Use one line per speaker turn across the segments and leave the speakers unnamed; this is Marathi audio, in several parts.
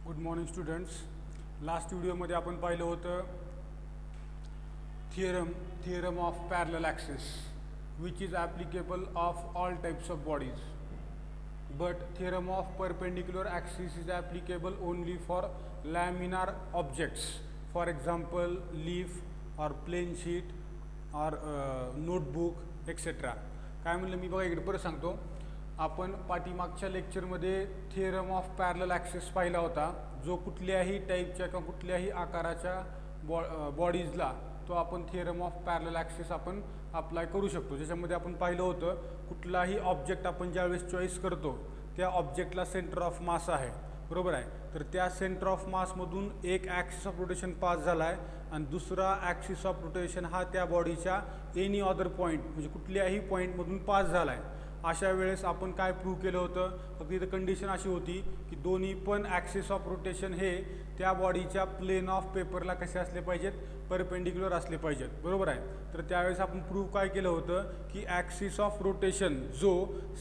Good morning students. लास्ट व्हिडिओमध्ये आपण पाहिलं होतं theorem of parallel axis which is applicable of all types of bodies, but theorem of perpendicular axis is applicable only for laminar objects, for example leaf or plain sheet or notebook etc. काय म्हणलं मी बघा इकडे परत सांगतो. आपण पाठीमागच्या लेक्चरमध्ये थिअरम ऑफ पॅरलल ॲक्सिस पाहिला होता, जो कुठल्याही टाईपच्या किंवा कुठल्याही आकाराच्या बॉडीजला तो आपण थिअरम ऑफ पॅरलल ॲक्सिस आपण अप्लाय करू शकतो. ज्याच्यामध्ये आपण पाहिलं होतं कुठलाही ऑब्जेक्ट आपण ज्यावेळेस चॉईस करतो त्या ऑब्जेक्टला सेंटर ऑफ मास आहे, बरोबर आहे. तर त्या सेंटर ऑफ मासमधून एक ॲक्सिस ऑफ रोटेशन पास झाला आहे आणि दुसरा ॲक्सिस ऑफ रोटेशन हा त्या बॉडीच्या एनी अदर पॉईंट म्हणजे कुठल्याही पॉईंटमधून पास झाला आहे. अशा वेळेस आपण काय प्रूव्ह केलं होतं, फक्त इथं कंडिशन अशी होती की दोन्ही पण ॲक्सिस ऑफ रोटेशन हे त्या बॉडीच्या प्लेन ऑफ पेपरला कसे असले पाहिजेत, परपेंडिक्युलर असले पाहिजेत, बरोबर आहे. तर त्यावेळेस आपण प्रूव्ह काय केलं होतं की ॲक्सिस ऑफ रोटेशन जो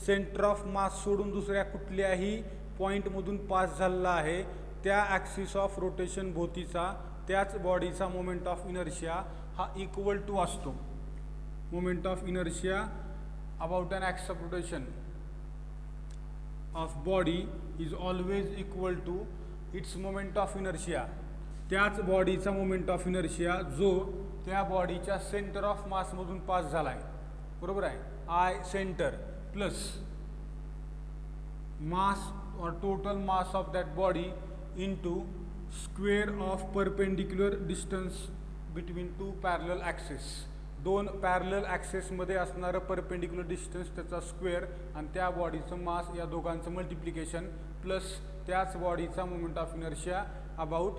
सेंटर ऑफ मास सोडून दुसऱ्या कुठल्याही पॉईंटमधून पास झालेला आहे त्या ॲक्सिस ऑफ रोटेशन भोवतीचा त्याच बॉडीचा मोमेंट ऑफ इनर्शिया हा इक्वल टू असतो. Moment of inertia about an axis of rotation of body is always equal to its moment of inertia. त्याच बॉडीचा मोमेंट ऑफ इनर्शिया जो त्या बॉडीच्या सेंटर ऑफ मासमधून पास झाला आहे, बरोबर आहे. आय सेंटर प्लस मास और total mass of that body into square of perpendicular distance between two parallel axis. दोन पॅरलल ॲक्सेसमध्ये असणारं परपेंडिक्युलर डिस्टन्स त्याचा स्क्वेअर आणि त्या बॉडीचं मास या दोघांचं मल्टिप्लिकेशन प्लस त्याच बॉडीचा moment of inertia about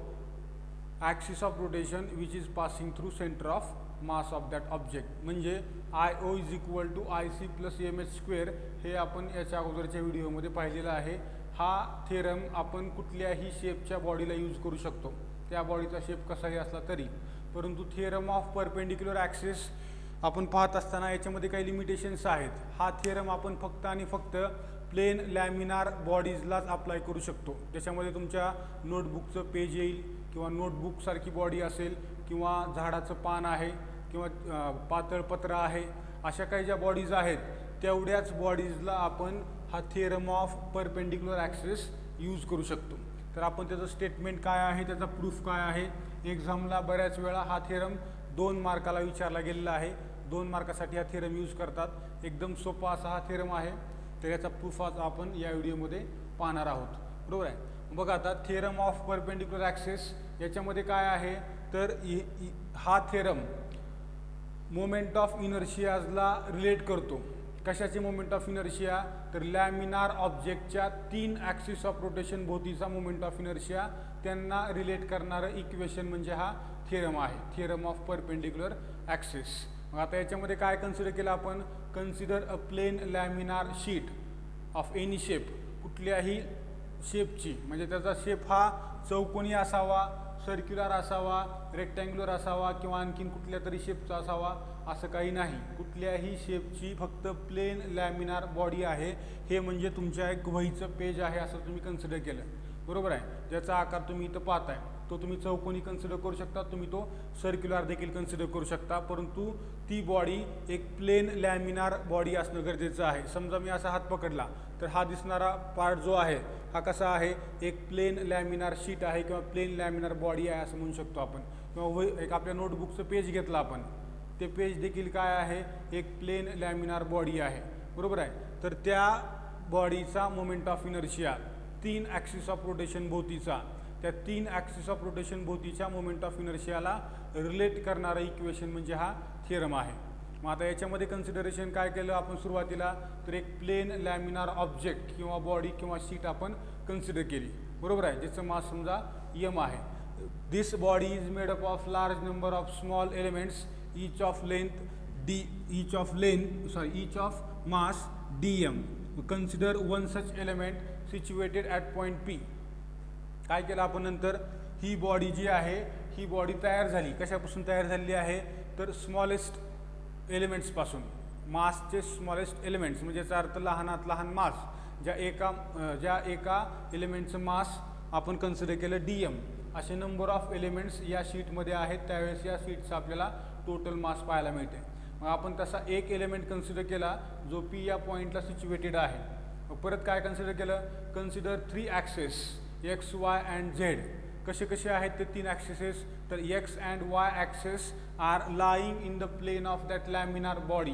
axis of rotation which is passing through centre of mass of that object. म्हणजे IO is equal to IC plus MH square हे आपण याच्या अगोदरच्या व्हिडिओमध्ये पाहिलेलं आहे. हा थेरम आपण कुठल्याही शेपच्या बॉडीला यूज करू शकतो, त्या बॉडीचा शेप कसाही असला तरी. परंतु थिअरम ऑफ परपेंडिक्युलर ॲक्सिस आपण पाहत असताना याच्यामध्ये काही लिमिटेशन्स आहेत. हा थिअरम आपण फक्त आणि फक्त प्लेन लॅमिनार बॉडीजलाच अप्लाय करू शकतो. त्याच्यामध्ये तुमच्या नोटबुकचं पेज येईल किंवा नोटबुकसारखी बॉडी असेल किंवा झाडाचं पान आहे किंवा पातळ पत्र आहे, अशा काही ज्या बॉडीज आहेत तेवढ्याच बॉडीजला आपण हा theorem of perpendicular axis use करू शकतो. तर आपण त्याचं स्टेटमेंट काय आहे, त्याचा प्रूफ काय आहे, एक्झामला बऱ्याच वेळा हा थिअरम 2 मार्काला विचारला गेलेला आहे. 2 मार्कासाठी हा थिअरम यूज करतात. एकदम सोपा असा हा थिअरम आहे. तर याचा प्रूफ आज आपण या व्हिडिओमध्ये पाहणार आहोत, बरोबर आहे. बघा आता थिअरम ऑफ परपेंडिक्युलर ॲक्सिस याच्यामध्ये काय आहे तर हा थिअरम मोमेंट ऑफ इनर्शियाजला रिलेट करतो. कशाचे मोमेंट ऑफ इनर्शिया तर लॅमिनार ऑब्जेक्टच्या 3 ॲक्सिस ऑफ रोटेशन भोवतीचा मोमेंट ऑफ इनर्शिया त्यांना रिलेट करणारं इक्वेशन म्हणजे हा थिअरम आहे, थिअरम ऑफ परपेंडिक्युलर ॲक्सिस. मग आता याच्यामध्ये काय कन्सिडर केलं आपण, consider a plane laminar sheet of any shape. कुठल्याही शेपची म्हणजे त्याचा शेप हा चौकोनी असावा, सर्क्युलर असावा, रेक्टँग्युलर असावा किंवा आणखीन कुठल्या तरी शेपचा असावा असं काही नाही. कुठल्याही शेपची फक्त प्लेन लॅमिनार बॉडी आहे. हे म्हणजे तुमच्या एक वहीचं पेज आहे असं तुम्ही कन्सिडर केलं, बरोबर आहे. ज्याचा आकार तुम्ही इथं पाहताय तो तुम्ही चौकोनी कन्सिडर करू शकता, तुम्ही तो सर्क्युलर देखील कन्सिडर करू शकता. परंतु ती बॉडी एक प्लेन लॅमिनार बॉडी असणं गरजेचं आहे. समजा मी असा हात पकडला तर हा दिसणारा पार्ट जो आहे हा कसा आहे, एक प्लेन लॅमिनार शीट आहे किंवा प्लेन लॅमिनार बॉडी आहे असं म्हणू शकतो आपण. किंवा एक आपल्या नोटबुकचं पेज घेतलं आपण, ते पेज देखील काय आहे, एक प्लेन लॅमिनार बॉडी आहे, बरोबर आहे. तर त्या बॉडीचा moment of inertia 3 axis of rotation भोवतीचा, त्या 3 ॲक्सिस ऑफ रोटेशन भोवतीच्या मोमेंट ऑफ इनर्शियाला रिलेट करणारं इक्वेशन म्हणजे हा थिअरम आहे. मग आता याच्यामध्ये कन्सिडरेशन काय केलं आपण सुरुवातीला तर एक प्लेन लॅमिनार ऑब्जेक्ट किंवा बॉडी किंवा शीट आपण कन्सिडर केली, बरोबर आहे, ज्याचं मास समजा M आहे. This body is made up of large number of small elements each of mass dm. Consider one such element situated at point P. काय केलं आपण नंतर, ही बॉडी जी आहे ही बॉडी तयार झाली. कशापासून तयार झालेली आहे तर स्मॉलेस्ट एलिमेंट्सपासून. मासचे स्मॉलेस्ट एलिमेंट्स म्हणजे याचा अर्थ लहानात लहान मास, ज्या एका एलिमेंटचं मास आपण कन्सिडर केलं DM. असे नंबर ऑफ एलिमेंट्स या शीटमध्ये आहेत, त्यावेळेस या शीटचा आपल्याला टोटल मास पाहायला मिळते. मग आपण तसा एक एलिमेंट कन्सिडर केला जो P या पॉईंटला सिच्युएटेड आहे. मग परत काय कन्सिडर केलं, consider 3 access X, Y and Z. कसे कसे आहेत ते 3 ॲक्सेसेस, तर X and Y axes are lying in the plane of that laminar body.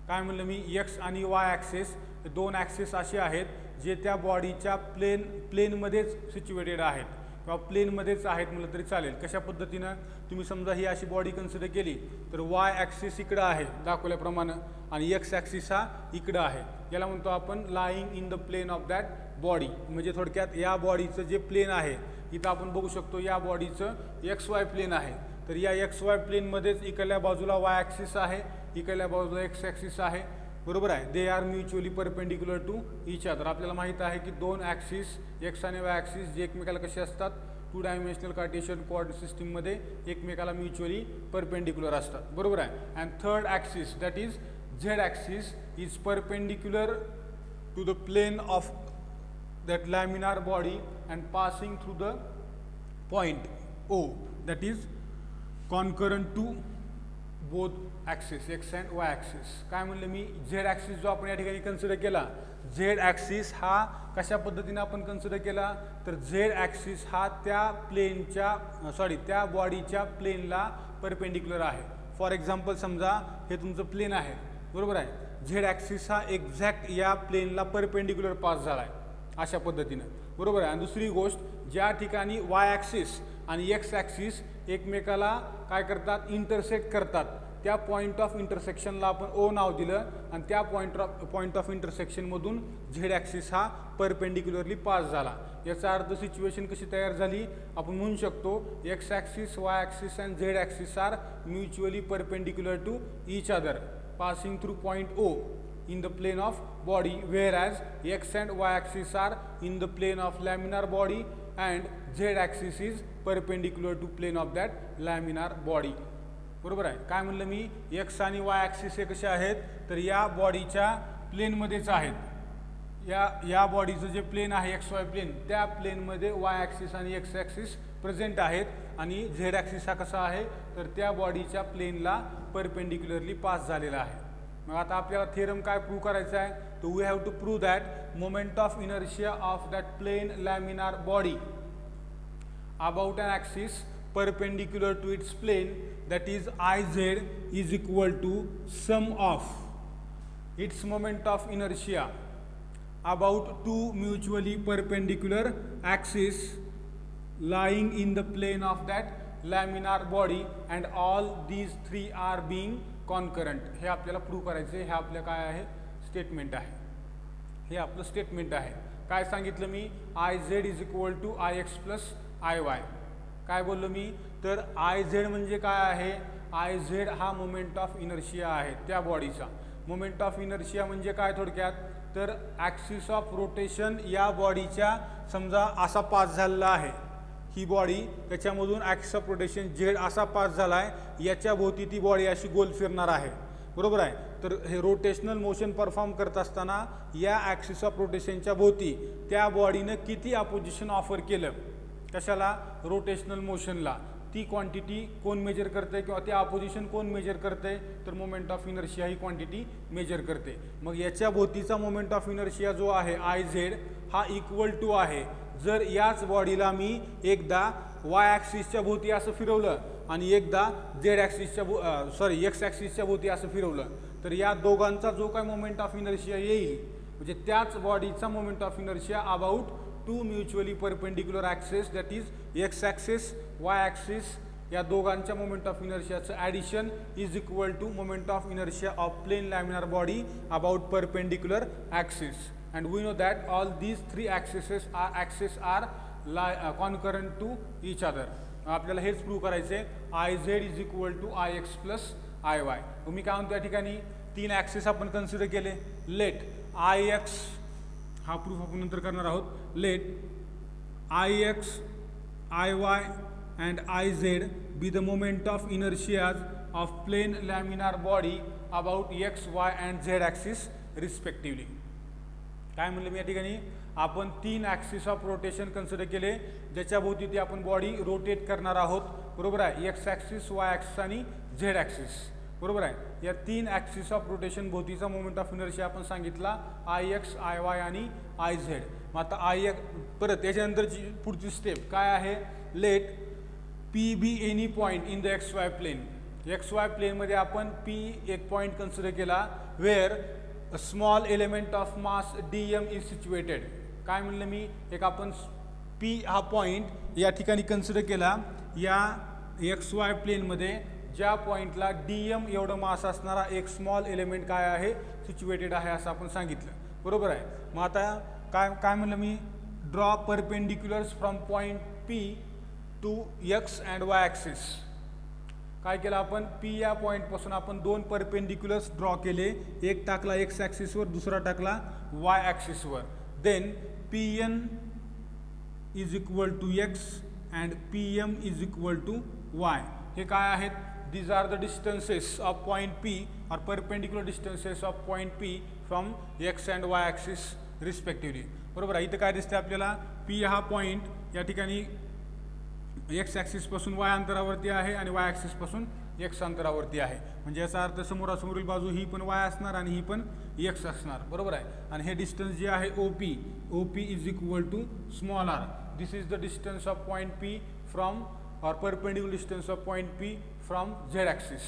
काय म्हणलं मी, X आणि Y ॲक्सेस हे 2 ॲक्सेस असे आहेत जे त्या बॉडीच्या प्लेनमध्येच सिच्युएटेड आहेत किंवा प्लेनमध्येच आहेत म्हटलं तरी चालेल. कशा पद्धतीनं, तुम्ही समजा ही अशी बॉडी कन्सिडर केली तर Y ॲक्सिस इकडं आहे दाखवल्याप्रमाणे आणि X ॲक्सिस हा इकडं आहे. याला म्हणतो आपण lying in the plane of that body. म्हणजे थोडक्यात या बॉडीचं जे प्लेन आहे, इथं आपण बघू शकतो या बॉडीचं XY प्लेन आहे. तर या XY प्लेनमध्येच इकडल्या बाजूला Y ॲक्सिस आहे, इकडल्या बाजूला X ॲक्सिस आहे. बरोबर आहे. They are mutually perpendicular to each other. आपल्याला माहीत आहे की 2 ॲक्सिस X आणि Y ॲक्सिस जे एकमेकाला कसे असतात, 2 डायमेन्शनल कार्टेशियन कोऑर्डिनेट सिस्टीममध्ये एकमेकाला म्युच्युअली परपेंडिक्युलर असतात. बरोबर आहे. And third axis that is Z axis is perpendicular to the plane of that laminar body and passing through the point O that is concurrent to both axis X and Y axis. काय म्हणलं मी, Z ॲक्सिस जो आपण या ठिकाणी कन्सिडर केला, Z ॲक्सिस हा कशा पद्धतीने आपण कन्सिडर केला, तर Z ॲक्सिस हा त्या त्या बॉडीच्या प्लेनला परपेंडिक्युलर आहे. फॉर एक्झाम्पल समजा हे तुमचं प्लेन आहे, बरोबर आहे. Z ॲक्सिस हा एक्झॅक्ट या प्लेनला परपेंडिक्युलर पास झाला आहे अशा पद्धतीनं. बरोबर आहे. आणि दुसरी गोष्ट, ज्या ठिकाणी Y ॲक्सिस आणि X ॲक्सिस एकमेकाला काय करतात, इंटरसेक्ट करतात, त्या पॉईंट ऑफ इंटरसेक्शनला आपण O नाव दिलं आणि त्या पॉईंट ऑफ इंटरसेक्शनमधून Z ॲक्सिस हा परपेंडिक्युलरली पास झाला. याचा अर्थ सिच्युएशन कशी तयार झाली, आपण म्हणू शकतो X axis, Y axis and Z axis are mutually perpendicular to each other passing through point O in the plane of body, whereas X and Y axis are in the plane of laminar body and Z axis is perpendicular to plane of that laminar body. बरोबर आहे. काय म्हणलं मी, X आणि Y axis हे कसे आहेत, तर या बॉडीच्या प्लेनमध्येच आहेत. या बॉडीचं जे प्लेन आहे XY प्लेन, त्या प्लेनमध्ये Y ॲक्सिस आणि X ॲक्सिस प्रेझेंट आहेत आणि Z ॲक्सिस हा कसा आहे, तर त्या बॉडीच्या प्लेनला परपेंडिक्युलरली पास झालेला आहे. मग आता आपल्याला थेरम काय प्रूव्ह करायचा आहे, तर we have to prove that moment of inertia of that plane laminar body about an axis perpendicular to its plane that is IZ is equal to sum of its moment of inertia about 2 mutually perpendicular axis lying in the plane of that laminar body and all these 3 are being concurrent. हे आपल्याला प्रूव्ह करायचे. हे आपलं काय आहे, स्टेटमेंट आहे. हे आपलं स्टेटमेंट आहे. काय सांगितलं मी, IZ is equal to IX plus IY. काय बोललो मी, तर IZ म्हणजे काय आहे, IZ हा मोमेंट ऑफ इनर्शिया आहे त्या बॉडीचा. मोमेंट ऑफ इनर्शिया म्हणजे काय थोडक्यात, तर ॲक्सिस ऑफ रोटेशन या बॉडीच्या समजा असा पास झालेला आहे, ही बॉडी त्याच्यामधून ॲक्सिस ऑफ रोटेशन Z असा पास झाला आहे, याच्या भोवती ती बॉडी अशी गोल फिरणार आहे. बरोबर आहे. तर हे रोटेशनल मोशन परफॉर्म करत असताना या ॲक्सिस ऑफ रोटेशनच्या भोवती त्या बॉडीनं किती अपोजिशन ऑफर केलं, कशाला, रोटेशनल मोशनला, ती क्वांटिटी कोण मेजर करते किंवा ते अपोजिशन कोण मेजर करते, तर मोमेंट ऑफ इनर्शिया ही क्वांटिटी मेजर करते. मग याच्या भोवतीचा मोमेंट ऑफ इनर्शिया जो आहे IZ हा इक्वल टू आहे, जर याच बॉडीला मी एकदा Y ॲक्सिसच्या भोवती असं फिरवलं आणि एकदा Z ॲक्सिसच्या X ॲक्सिसच्या भोवती असं फिरवलं, तर या दोघांचा जो काय मोमेंट ऑफ इनर्शिया येईल, म्हणजे त्याच बॉडीचा moment of inertia about 2 mutually perpendicular axis that is X axis, Y axis, या दोघांच्या मोमेंट ऑफ इनर्शियाचं addition is equal to moment of inertia of plane laminar body about perpendicular axis. And we know that all these 3 axes are concurrent to each other. आपल्याला हेच प्रूव्ह करायचे. IZ is equal to IX plus IY. तुम्ही काय म्हणतो या ठिकाणी 3 ॲक्सिस आपण कन्सिडर केले. लेट IX हा प्रूफ आपण नंतर करणार आहोत. Let IX, IY and IZ be the moment of inertias of plane laminar body about X, Y and Z axis respectively. काय म्हणलं मी या ठिकाणी, आपण 3 ॲक्सिस ऑफ रोटेशन कन्सिडर केले, ज्याच्या भोवती ती आपण बॉडी रोटेट करणार आहोत, बरोबर आहे. एक्स ॲक्सिस, वाय ॲक्सिस आणि झेड ॲक्सिस, बरोबर आहे. या 3 ॲक्सिस ऑफ रोटेशन भोवतीचा मोमेंट ऑफ इनर्शिया आपण सांगितला IX, IY आणि IZ. मग आता परत याच्यानंतरची पुढची स्टेप काय आहे, let P be any point in the XY plane. XY प्लेनमध्ये आपण P एक पॉईंट कन्सिडर केला where a small element of mass DM is situated. काय म्हणलं मी, एक आपण P हा पॉईंट या ठिकाणी कन्सिडर केला, या XY प्लेनमध्ये ज्या पॉईंटला DM एवढं मास असणारा एक स्मॉल एलिमेंट काय आहे, सिच्युएटेड आहे असं आपण सांगितलं, बरोबर आहे. मग आता काय म्हणलं मी, draw perpendiculars from point P to X and Y axis. काय केलं आपण, P या पॉईंटपासून आपण 2 परपेंडिक्युलर्स ड्रॉ केले, एक टाकला X ॲक्सिसवर, दुसरा टाकला Y ॲक्सिसवर. Then PN is equal to X and PM is equal to Y. हे काय आहेत, these are the distances of point P or perpendicular distances of point P from X and Y axis respectively, बरोबर आहे. इथं काय दिसते आपल्याला, P हा पॉईंट या ठिकाणी X ॲक्सिसपासून Y अंतरावरती आहे आणि Y ॲक्सिसपासून X अंतरावरती आहे. म्हणजे याचा अर्थ समोरासमोरील बाजू ही पण Y असणार आणि ही पण X असणार, बरोबर आहे. आणि हे डिस्टन्स जे आहे OP is equal to small r. This is the distance of point P from और perpendicular distance of point P from Z axis.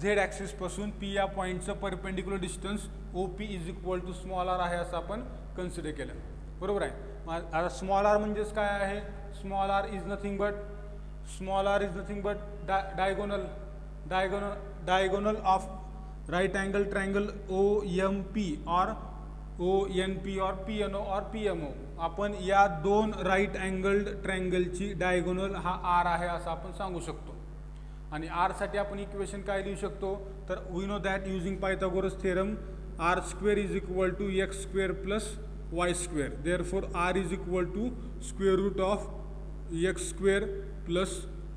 Z ॲक्सिसपासून P या पॉईंटचं perpendicular distance OP is equal to small r आहे असं आपण कन्सिडर केलं, बरोबर आहे. आता स्मॉल r म्हणजेच काय आहे, small r is nothing but diagonal of right angle triangle OMP और PNO और PMO. आपण या 2 राईट अँगल्ड ट्रायंगलची डायगोनल हा R आहे असं आपण सांगू शकतो. आणि R साठी आपण इक्वेशन काय लिहू शकतो, तर we know that using Pythagoras theorem r² is equal to x² plus y². Therefore R is equal to square root of x² plus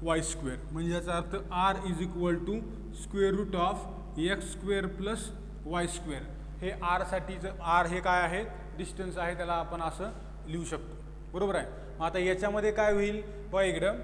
y². म्हणजे याचा अर्थ R is equal to square root of x² plus y². हे R साठीचं, R हे काय आहे, डिस्टन्स आहे, त्याला आपण असं लिहू शकतो, बरोबर आहे. आता याच्यामध्ये काय होईल, बघा इकडं,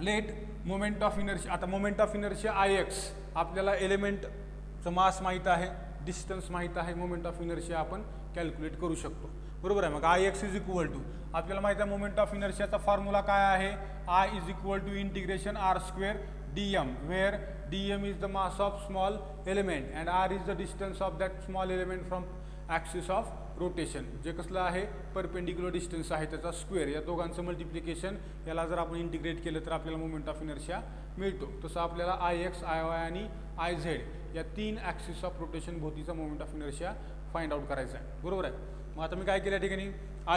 लेट मोमेंट ऑफ इनर्शिया. आता मोमेंट ऑफ इनर्शिया IX, आपल्याला एलिमेंटचं मास माहीत आहे, डिस्टन्स माहीत आहे, मोमेंट ऑफ इनर्शिया आपण कॅल्क्युलेट करू शकतो, बरोबर आहे. मग IX इज इक्वल टू, आपल्याला माहीत आहे मोमेंट ऑफ इनर्शियाचा फॉर्म्युला काय आहे, I is equal to integration r² dm, where dm is the mass of small element and r is the distance of that small element from axis of rotation. जे कसलं आहे, परपेंडिक्युलर डिस्टन्स आहे त्याचा स्क्वेअर. या दोघांचं मल्टिप्लिकेशन, याला जर आपण इंटिग्रेट केलं तर आपल्याला मोमेंट ऑफ इनर्शिया मिळतो. तसं आपल्याला IX, IY आणि IZ या 3 ॲक्सिस ऑफ रोटेशन भोवतीचा moment of inertia find out करायचा आहे, बरोबर आहे. मग आता मी काय केलं या ठिकाणी,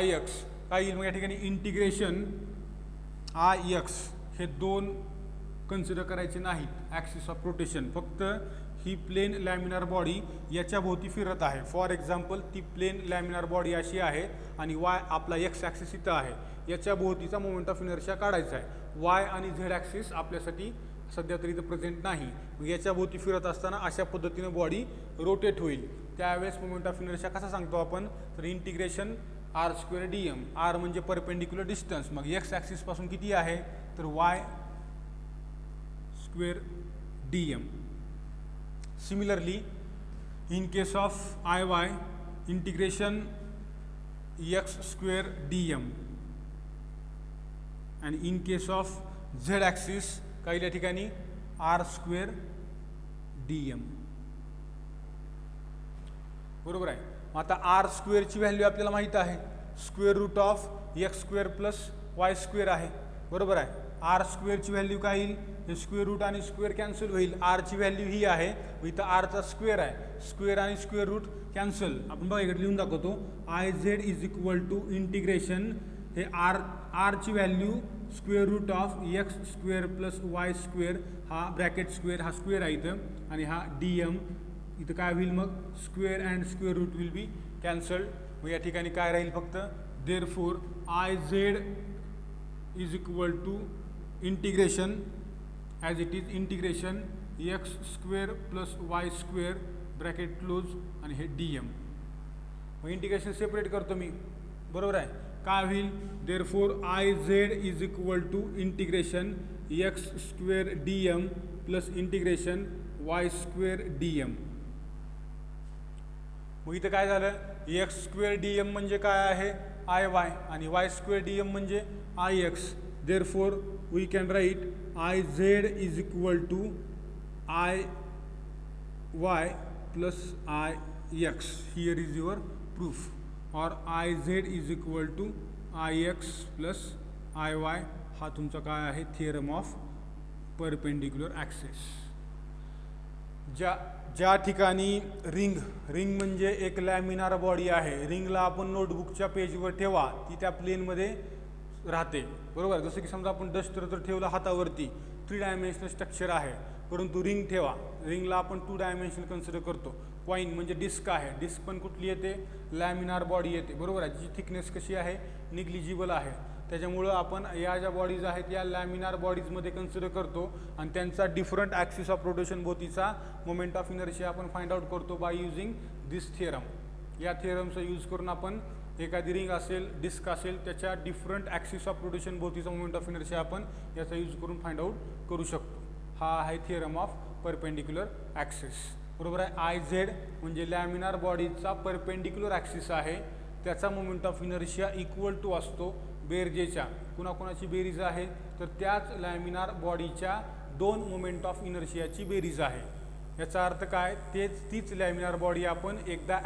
IX काय येईल, मग या ठिकाणी इंटिग्रेशन IX हे 2 कन्सिडर करायचे नाहीत ॲक्सिस ऑफ रोटेशन. फक्त ही प्लेन लॅमिनार बॉडी याच्या भोवती फिरत आहे. फॉर एक्झाम्पल, ती प्लेन लॅमिनार बॉडी अशी आहे आणि Y आपला X ॲक्सिस इथं आहे, याच्या भोवतीचा मोमेंट ऑफ इनर्शिया काढायचा आहे. Y आणि Z ॲक्सिस आपल्यासाठी सध्या तरी इथं प्रेझेंट नाही. मग याच्या भोवती फिरत असताना अशा पद्धतीनं बॉडी रोटेट होईल. त्यावेळेस मोमेंट ऑफ इनर्शिया कसा सांगतो आपण, तर इंटिग्रेशन r² dm. R म्हणजे परपेंडिक्युलर डिस्टन्स, मग X ॲक्सिसपासून किती आहे, तर y² dm. Similarly, in case of IY, integration x² dm, and in case of Z axis काही या ठिकाणी r² dm, बरोबर आहे. आता r² ची व्हॅल्यू आपल्याला माहित आहे, square root of x² plus y² आहे, बरोबर आहे. r² ची व्हॅल्यू काय येईल, हे स्क्वेअर रूट आणि स्क्वेअर कॅन्सल होईल. R ची व्हॅल्यू ही आहे, इथं R चा स्क्वेअर आहे, स्क्वेअर आणि स्क्वेअर रूट कॅन्सल. आपण बघा इकडे लिहून दाखवतो, IZ is equal to integration, हे R ची value square root of x² plus y², हा ब्रॅकेट स्क्वेअर, हा स्क्वेअर आहे इथं, आणि हा dm. इथं काय होईल, मग square and square root will be cancelled. मग या ठिकाणी काय राहील फक्त, therefore IZ is equal to integration as it is integration x² plus y² bracket close आणि हे dm. मग इंटिग्रेशन सेपरेट करतो मी, बरोबर आहे. काय होईल? Therefore I Z is equal to integration X square D M plus integration Y square D M. मग इथं काय झालं? एक्स स्क्वेअर डी एम म्हणजे काय आहे? आय वाय, आणि वाय स्क्वेअर डी एम म्हणजे I X. Therefore we can write I Z is equal to I Y plus I X. Here is your proof. और I Z is equal to I X plus I Y. हा तुमचा काय आहे? Theorem of perpendicular axis. ज्या ठिकाणी रिंग म्हणजे एक लॅमिनार बॉडी आहे. रिंगला आपण नोटबुकच्या पेजवर ठेवा, ती त्या प्लेनमध्ये राहते, बरोबर. जसं की समजा आपण डस्टर जर ठेवलं हातावरती, 3 डायमेन्शनल स्ट्रक्चर आहे. परंतु रिंग ठेवा, रिंगला आपण 2 डायमेन्शनल कन्सिडर करतो. कॉईन म्हणजे डिस्क आहे, डिस्क पण कुठली येते? लॅमिनार बॉडी येते, बरोबर आहे. जी थिकनेस कशी आहे? निग्लिजिबल आहे. त्याच्यामुळं आपण या ज्या बॉडीज आहेत या लॅमिनार बॉडीजमध्ये कन्सिडर करतो, आणि त्यांचा डिफरंट ॲक्सिस ऑफ रोटेशन भोवतीचा मोमेंट ऑफ इनर्शिया आपण फाइंड आउट करतो बाय युजिंग दिस थिअरम. या थिअरमचा यूज करून आपण एखादी रिंग असेल, डिस्क असेल, त्याच्या डिफरंट ॲक्सिस ऑफ रोटेशन भोवतीचा मोमेंट ऑफ इनर्शिया आपण याचा यूज करून फाइंड आउट करू शकतो. हा आहे थिअरम ऑफ परपेंडिक्युलर ॲक्सिस, बरोबर आहे. आय झेड म्हणजे लॅमिनार बॉडीचा परपेंडिक्युलर ॲक्सिस आहे, त्याचा moment of inertia equal to असतो बेरजेच्या. कुणाकुणाची बेरीज आहे? तर त्याच लॅमिनार बॉडीच्या 2 मोमेंट ऑफ इनर्शियाची बेरीज आहे. याचा अर्थ काय? तीच लॅमिनार बॉडी आपण एकदा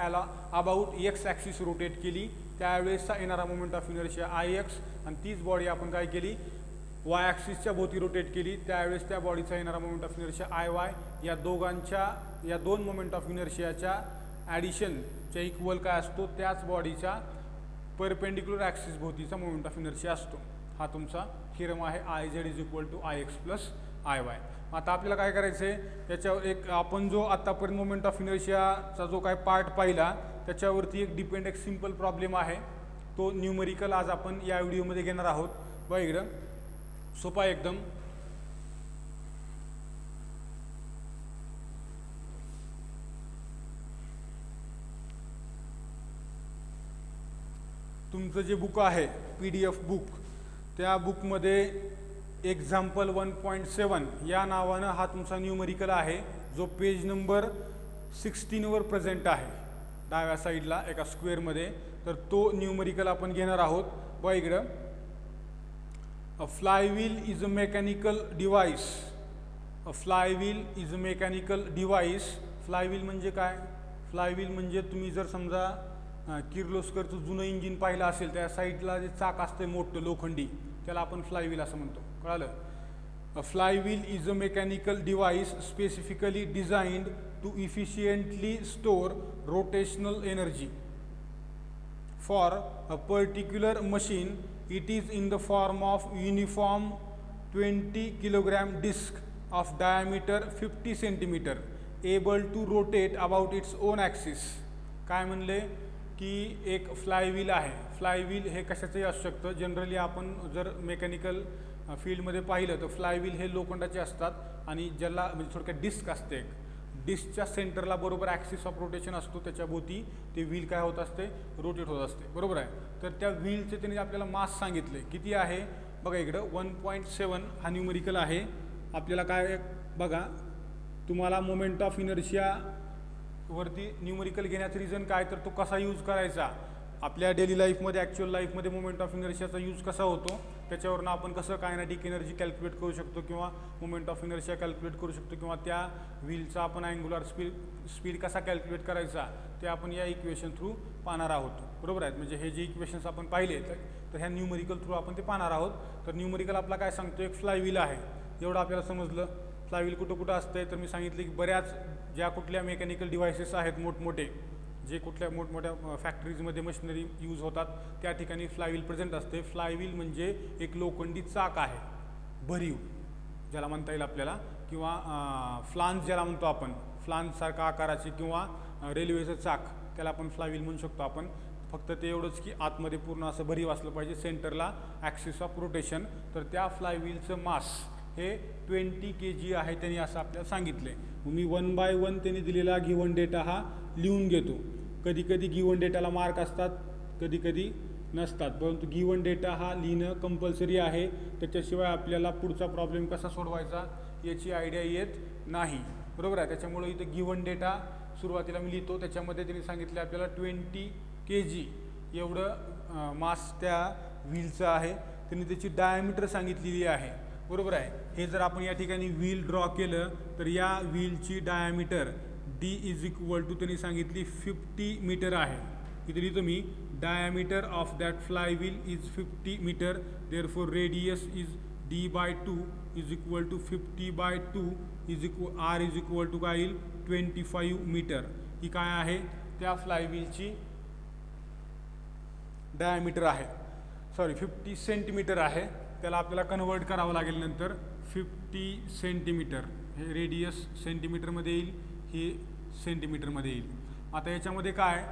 अबाउट एक्स ॲक्सिस रोटेट केली, त्यावेळेसचा येणारा moment of inertia I x, आणि तीच बॉडी आपण काय केली? वाय ॲक्सिसच्या भोवती रोटेट केली, त्यावेळेस त्या बॉडीचा येणारा moment of inertia I Y. या 2 मोमेंट ऑफ इनर्शियाच्या ॲडिशनच्या इक्वल काय असतो? त्याच बॉडीच्या परपेंडिक्युलर ॲक्सिस भोवतीचा मोमेंट ऑफ इनर्शिया असतो. हा तुमचा थिअरम आहे I Z is equal to I X plus I Y. आता आपल्याला काय करायचं आहे? त्याच्यावर एक आपण जो आत्तापर्यंत मोमेंट ऑफ इनर्शियाचा जो काय पार्ट पाहिला, त्याच्यावरती एक सिम्पल प्रॉब्लेम आहे. तो न्यूमरिकल आज आपण या व्हिडिओमध्ये घेणार आहोत. बघा इकडं, सोपा एकदम. तुमचं जे बुक आहे PDF बुक, त्या बुकमध्ये एक्झाम्पल 1.7 या नावानं हा तुमचा न्यूमरिकल आहे, जो पेज नंबर 16वर प्रेझेंट आहे डाव्या साईडला एका स्क्वेअरमध्ये. तर तो न्यूमरिकल आपण घेणार आहोत. बघा इकडं, a flywheel is a mechanical device. A flywheel is a mechanical device. Flywheel म्हणजे काय? फ्लायव्हील म्हणजे तुम्ही जर समजा किर्लोस्करचं जुनं इंजिन पाहिलं असेल, त्या साईडला जे चाक असते मोठं लोखंडी, त्याला आपण फ्लायव्हील असं म्हणतो, कळालं. A flywheel is a mechanical device specifically designed to efficiently store rotational energy for a particular machine. It is in the form of uniform 20 kilogram disc of diameter 50 centimetre able to rotate about its own axis. काय म्हणले? की एक फ्लायव्हील आहे. फ्लायव्हील हे कशाचंही असू शकतं. जनरली आपण जर मेकॅनिकल फील्डमध्ये पाहिलं तर फ्लायव्हील हे लोखंडाचे असतात, आणि ज्याला म्हणजे थोडक्यात डिस्क असते. डिस्कच्या सेंटरला बरोबर ॲक्सिस ऑफ रोटेशन असतो, त्याच्या भोवती ते व्हील काय होत असते? रोटेट होत असते, बरोबर आहे. तर त्या व्हीलचे त्यांनी आपल्याला मास सांगितले, किती आहे? बघा इकडं 1.7 हा न्यूमरिकल आहे. आपल्याला काय बघा, तुम्हाला मोमेंट ऑफ इनर्शिया वरती न्यूमरिकल घेण्याचं रिझन काय? तर तो कसा यूज करायचा आपल्या डेली लाईफमध्ये, ॲक्च्युअल लाईफमध्ये मोमेंट ऑफ इनर्शियाचा यूज कसा होतो, त्याच्यावरून आपण कसं कायनेटिक एनर्जी कॅल्क्युलेट करू शकतो, किंवा मोमेंट ऑफ इनर्शिया कॅल्क्युलेट करू शकतो, किंवा त्या व्हीलचा आपण अँग्युलर स्पीड कसा कॅल्क्युलेट करायचा, ते आपण या इक्वेशन थ्रू पाहणार आहोत, बरोबर आहेत. म्हणजे हे जे इक्वेशन्स आपण पाहिले तर ह्या न्यूमरिकल थ्रू आपण ते पाहणार आहोत. तर न्यूमरिकल आपला काय सांगतो? एक फ्लायव्हील आहे, एवढं आपल्याला समजलं. फ्लायव्हील कुठं कुठं असतंय? तर मी सांगितले की बऱ्याच ज्या कुठल्या मेकॅनिकल डिव्हायसेस आहेत मोठमोठे, जे कुठल्या मोठमोठ्या फॅक्टरीजमध्ये मशिनरी यूज होतात, त्या ठिकाणी फ्लायव्हील प्रेझेंट असते. फ्लायव्हील म्हणजे एक लोखंडी चाक आहे, भरीव ज्याला म्हणता येईल आपल्याला, किंवा फ्लान्स ज्याला म्हणतो आपण, फ्लान्ससारखा आकाराचे, किंवा रेल्वेचं चाक, त्याला आपण फ्लायव्हील म्हणू शकतो आपण. फक्त ते एवढंच की आतमध्ये पूर्ण असं भरीव असलं पाहिजे, सेंटरला ॲक्सिस ऑफ रोटेशन. तर त्या फ्लायव्हीलचं मास हे 20 kg आहे, त्यांनी असं आपल्याला सांगितलं आहे. मी 1 by 1 त्यांनी दिलेला गिवन डेटा हा लिहून घेतो. कधी कधी गिवन डेटाला मार्क असतात, कधी कधी नसतात, परंतु गिवन डेटा हा लिहिणं कंपल्सरी आहे. त्याच्याशिवाय आपल्याला पुढचा प्रॉब्लेम कसा सोडवायचा याची आयडिया येत नाही, बरोबर आहे. त्याच्यामुळे इथं गिवन डेटा सुरुवातीला मी लिहितो. त्याच्यामध्ये त्यांनी सांगितले आपल्याला 20 kg एवढं मास त्या व्हीलचं आहे. त्यांनी त्याची डायमीटर सांगितलेली आहे, बरोबर आहे. हे जर आपण या ठिकाणी व्हील ड्रॉ केलं तर या व्हीलची डायमीटर D = त्यांनी सांगितली 50 मीटर आहे. इथे लिहितो मी, diameter of that flywheel is 50 metre, therefore radius is D/2 = 50/2 R काय येईल 25 मीटर. ही काय आहे, त्या फ्लाय व्हीलची डायमीटर आहे, सॉरी 50 सेंटीमीटर आहे. त्याला आपल्याला कन्वर्ट करावं लागेल नंतर 50 सेंटीमीटर. हे रेडियस सेंटीमीटरमध्ये येईल, हे सेंटीमीटरमध्ये येईल. आता याच्यामध्ये काय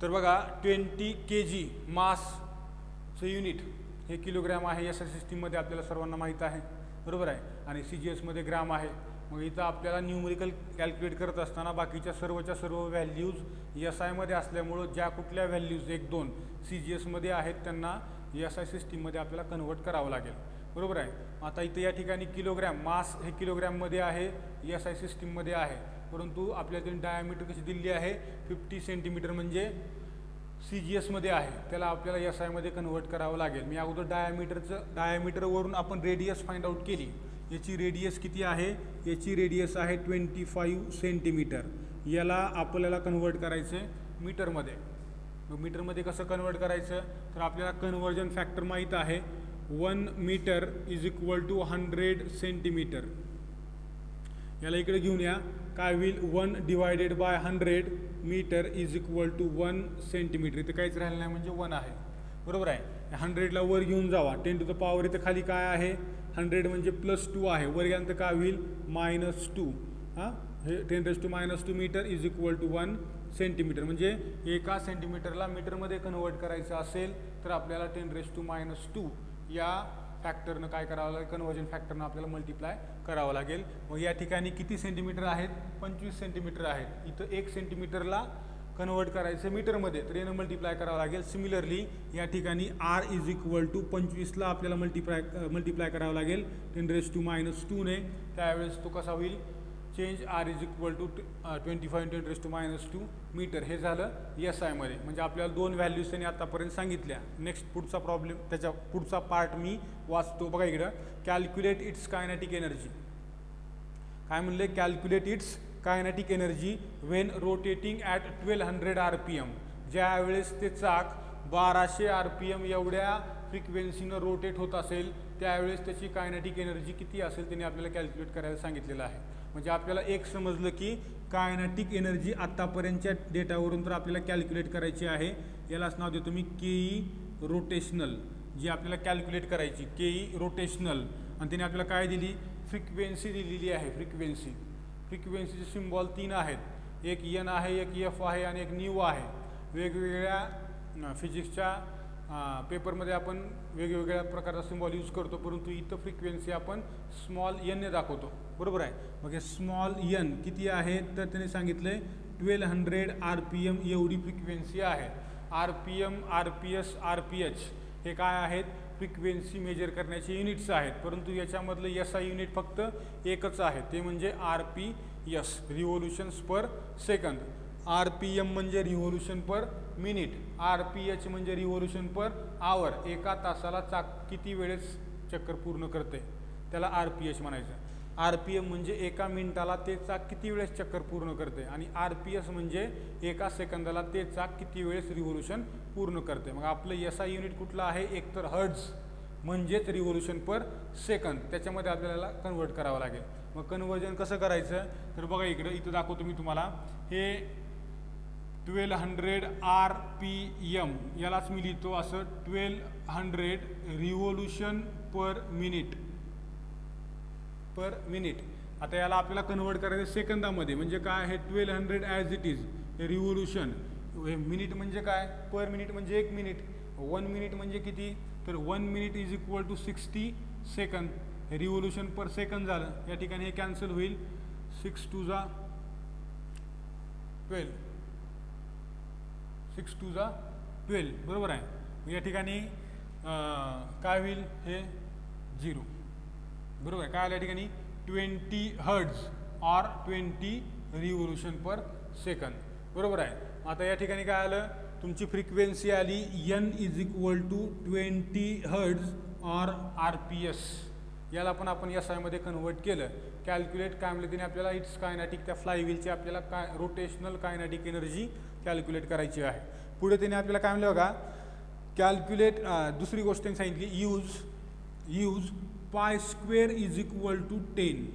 तर बघा 20 kg मासचं युनिट हे किलोग्रॅम आहे. या सिस्टीममध्ये आपल्याला सर्वांना माहीत आहे, बरोबर आहे. आणि CGSमध्ये ग्रॅम आहे. मग इथं आपल्याला न्यूमरिकल कॅल्क्युलेट करत असताना बाकीच्या सर्वच्या सर्व व्हॅल्यूज SI मध्ये असल्यामुळं ज्या कुठल्या व्हॅल्यूज 1-2 CGSमध्ये आहेत त्यांना SI सिस्टीममध्ये आपल्याला कन्वर्ट करावं लागेल, बरोबर आहे. आता इथं या ठिकाणी किलोग्रॅम मास हे किलोग्रॅममध्ये आहे, SI सिस्टीममध्ये आहे. परंतु आपल्याला डायमीटर कशी दिली आहे 50 सेंटीमीटर म्हणजे CGSमध्ये आहे, त्याला आपल्याला SI मध्ये कन्वर्ट करावं लागेल. मी अगोदर डायमीटरवरून आपण रेडियस फाइंड आउट केली. याची रेडियस किती आहे, याची रेडियस आहे 25 सेंटीमीटर. याला आपल्याला कन्वर्ट करायचं आहे मीटरमध्ये. मग मीटरमध्ये कसं कन्वर्ट करायचं तर आपल्याला कन्वर्जन फॅक्टर माहीत आहे. 1 मीटर = 100 सेंटीमीटर. याला इकडे घेऊन या, काय होईल 1/100 मीटर = 1 सेंटीमीटर. इथं काहीच राहिलं नाही म्हणजे 1 आहे, बरोबर आहे. 100ला वर घेऊन जावा, 10⁻⁴ इथं खाली काय आहे 100 म्हणजे +2 आहे, वर गेल्यानंतर काय होईल -2. हां, हे 10⁻⁻² मीटर = 1 सेंटीमीटर. म्हणजे एका सेंटीमीटरला मीटरमध्ये कन्वर्ट करायचं असेल तर आपल्याला 10⁻² या फॅक्टरनं काय करावं लागेल, कन्वर्जन फॅक्टरनं आपल्याला मल्टिप्लाय करावं लागेल. मग या ठिकाणी किती सेंटीमीटर आहेत 25 सेंटीमीटर आहेत. इथं 1 सेंटीमीटरला कन्वर्ट करायचं मीटरमध्ये तर यानं मल्टिप्लाय करावं लागेल. सिमिलरली या ठिकाणी R = 25ला आपल्याला मल्टिप्लाय करावं लागेल 10⁻² ने. त्यावेळेस तो कसा होईल चेंज R = 25 × 10⁻² मीटर. हे झालं SI मध्ये. म्हणजे आपल्याला 2 व्हॅल्यूज त्यांनी आतापर्यंत सांगितल्या. नेक्स्ट पुढचा प्रॉब्लेम, त्याच्या पुढचा पार्ट मी वाचतो. बघा इकडं, कॅल्क्युलेट इट्स कायनेटिक एनर्जी. काय म्हणले, calculate it's kinetic energy when rotating at 1200 RPM. ज्यावेळेस ते चाक 1200 RPM एवढ्या फ्रिक्वेन्सीनं रोटेट होत असेल त्यावेळेस त्याची कायनेटिक एनर्जी किती असेल त्यांनी आपल्याला कॅल्क्युलेट करायला सांगितलेलं आहे. म्हणजे आपल्याला एक समजलं की कायनेटिक एनर्जी आत्तापर्यंतच्या डेटावरून तर आपल्याला कॅल्क्युलेट करायची आहे. यालाच नाव देतो मी KE रोटेशनल, जी आपल्याला कॅल्क्युलेट करायची KE रोटेशनल. आणि त्याने आपल्याला काय दिली, फ्रिक्वेन्सी दिलेली आहे. फ्रिक्वेन्सीचे सिम्बॉल 3 आहेत, एक N आहे, एक F आहे आणि एक न्यू आहे. वेगवेगळ्या फिजिक्सच्या पेपरमध्ये आपण वेगवेगळ्या प्रकारचा सिम्बॉल यूज करतो, परंतु इथं फ्रिक्वेन्सी आपण स्मॉल n ने दाखवतो, बरोबर आहे. मग हे स्मॉल n किती आहे तर त्याने सांगितले 1200 RPM एवढी फ्रिक्वेन्सी आहे. RPM, RPS, RPH हे काय आहेत, फ्रिक्वेन्सी मेजर करण्याचे युनिट्स आहेत. परंतु याच्यामधलं SI युनिट फक्त एकच आहे, ते म्हणजे RPS, revolutions per second. RPM म्हणजे रिव्होल्यूशन पर मिनिट, RPH म्हणजे रिव्होल्यूशन पर आवर. एका तासाला चाक किती वेळेस चक्कर पूर्ण करते त्याला RPH म्हणायचं. RPM म्हणजे एका मिनिटाला ते चाक किती वेळेस चक्कर पूर्ण करते आणि RPS म्हणजे एका सेकंदाला ते चाक किती वेळेस रिव्होल्यूशन पूर्ण करते. मग आपलं SI युनिट कुठलं आहे, एकतर हर्ट्झ म्हणजेच रिव्होल्यूशन पर सेकंद, त्याच्यामध्ये आपल्याला कन्वर्ट करावं लागेल. मग कन्वर्जन कसं करायचं तर बघा इथं दाखवतो मी तुम्हाला. हे 1200 RPM यालाच मी लिहितो असं 1200 रिव्होल्यूशन पर मिनिट. आता याला आपल्याला कन्वर्ट करायचं सेकंदामध्ये, म्हणजे काय आहे 1200 ॲज इट इज रिव्होल्यूशन. हे मिनिट म्हणजे काय, पर मिनिट म्हणजे 1 मिनिट. 1 मिनिट म्हणजे किती तर 1 minute = 60 second. Revolution per second झालं. या ठिकाणी हे कॅन्सल होईल, 6 × 2 = 12, 6 × 2 = 12, बरोबर आहे. या ठिकाणी काय होईल, हे 0, बरोबर आहे. काय आलं या ठिकाणी 20 hertz or 20 revolution per second, बरोबर आहे. आता या ठिकाणी काय आलं, तुमची फ्रिक्वेन्सी आली n is equal to 20 hertz or RPS. याला पण आपण SI मध्ये कन्वर्ट केलं. कॅल्क्युलेट काय म्हणलं तिने आपल्याला, इट्स कायनॅटिक, त्या फ्लायव्हीलची आपल्याला काय रोटेशनल कायनॅटिक एनर्जी कॅल्क्युलेट करायची आहे. पुढे तिने आपल्याला काय म्हणलं बघा, कॅल्क्युलेट, दुसरी गोष्ट सांगितली, use pi square is equal to 10.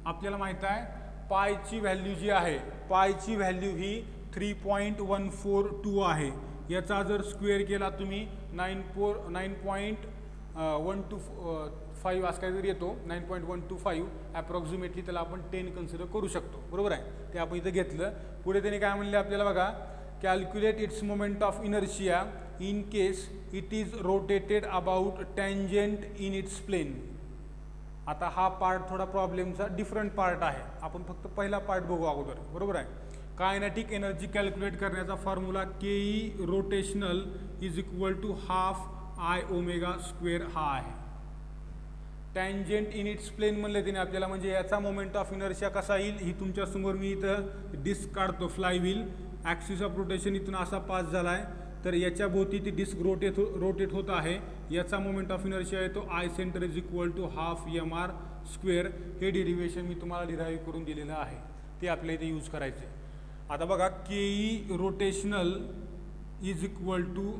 आपल्याला माहीत आहे पायची व्हॅल्यू जी आहे, पायची व्हॅल्यू ही 3.142 आहे. याचा जर स्क्वेअर केला तुम्ही 9.125 असं काहीतरी येतो, 9.125 ॲप्रॉक्सिमेटली, त्याला आपण 10 कन्सिडर करू शकतो, बरोबर आहे. ते आपण इथं घेतलं. पुढे त्याने काय म्हणले आपल्याला बघा, calculate its moment of inertia in case it is rotated about tangent in its plane. आता हा पार्ट थोडा प्रॉब्लेमचा डिफरंट पार्ट आहे, आपण फक्त पहिला पार्ट बघू अगोदर, बरोबर आहे. कायनेटिक एनर्जी कॅल्क्युलेट करण्याचा formula KE rotational is equal to half I omega square हा आहे. टँजेंट इन इट्स प्लेन म्हणले तिने आपल्याला, म्हणजे याचा मोमेंट ऑफ इनर्शिया कसा येईल, ही तुमच्यासमोर मी इथं डिस्क काढतो, फ्लायव्हील ॲक्सिस ऑफ रोटेशन इथून असा पास झाला आहे, तर याच्या भोवती ती डिस्क रोटेट होत आहे. याचा मोमेंट ऑफ इनर्शिया येतो I centre is equal to half MR square. हे डेरिव्हेशन मी तुम्हाला डिराईव्ह करून दिलेलं आहे, ते आपल्या इथे यूज करायचे. आता बघा, KE rotational is equal to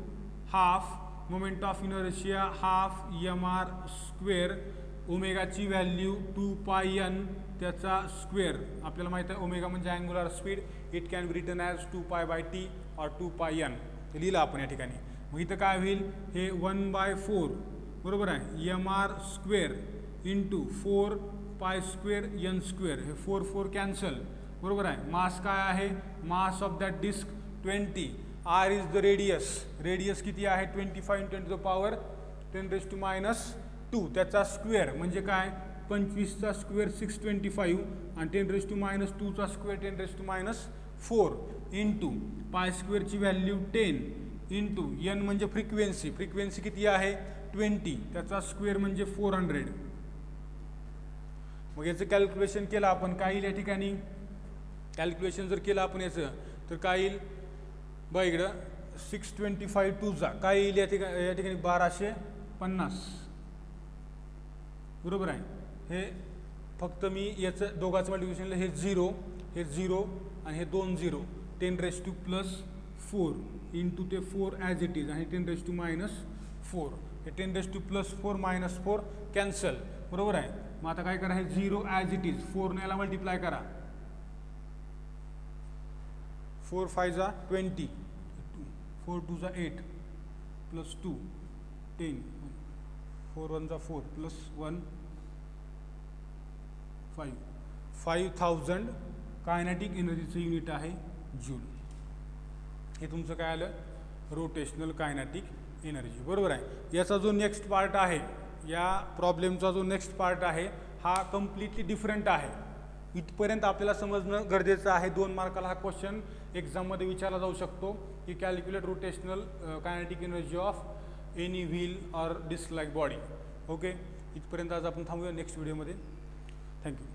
half moment of inertia half MR square, ओमेगाची व्हॅल्यू 2πn त्याचा स्क्वेअर. आपल्याला माहिती आहे ओमेगा म्हणजे angular speed, it can be written as 2π/t और 2πn, ते लिहिलं आपण या ठिकाणी. मग इथं काय होईल, हे 1/4, बरोबर आहे, MR square into 4π² n square, हे 4 कॅन्सल, बरोबर आहे. मास काय आहे, mass of that disc 20, R is the radius, radius किती आहे 25 × 10⁻², त्याचा स्क्वेअर म्हणजे काय 25चा स्क्वेअर 625 आणि 10⁻²चा स्क्वेअर 10⁻⁴ इंटू पाय स्क्वेअरची व्हॅल्यू 10 इंटू n म्हणजे फ्रिक्वेन्सी, फ्रिक्वेन्सी किती आहे 20, त्याचा स्क्वेअर म्हणजे 400. मग याचं कॅल्क्युलेशन केलं आपण, काय येईल या ठिकाणी, कॅल्क्युलेशन जर केलं आपण याचं तर काय येईल बघा इकडं, 625 2 काय येईल या ठिकाणी 1250, बरोबर आहे. हे फक्त मी याचं दोघांचं मल्टिप्लिकेशनला, हे 0 आणि हे 2 0, 10⁻⁴ इंटू ते 4 ॲज इट इज आणि 10⁻⁴, हे 10⁻⁴ -4 कॅन्सल, बरोबर आहे. मग आता काय करा, हे 0 ॲज इट इज 4 ने याला मल्टिप्लाय करा, 4 5 20, 4 2 8 प्लस 2 10, 4 1 4 प्लस 1 5, 5000 कायनेटिक एनर्जीचं युनिट आहे जूल. हे तुमचं काय आलं, रोटेशनल कायनेटिक एनर्जी, बरोबर आहे. याचा जो नेक्स्ट पार्ट आहे, या प्रॉब्लेमचा जो नेक्स्ट पार्ट आहे हा कम्प्लिटली डिफरंट आहे. इथपर्यंत आपल्याला समजणं गरजेचं आहे. 2 मार्काला हा क्वेश्चन एक्झाममध्ये विचारला जाऊ शकतो की calculate rotational kinetic energy of any wheel or disc like body. Okay, इथपर्यंत आज आपण थांबूया. नेक्स्ट व्हिडिओमध्ये. थँक्यू.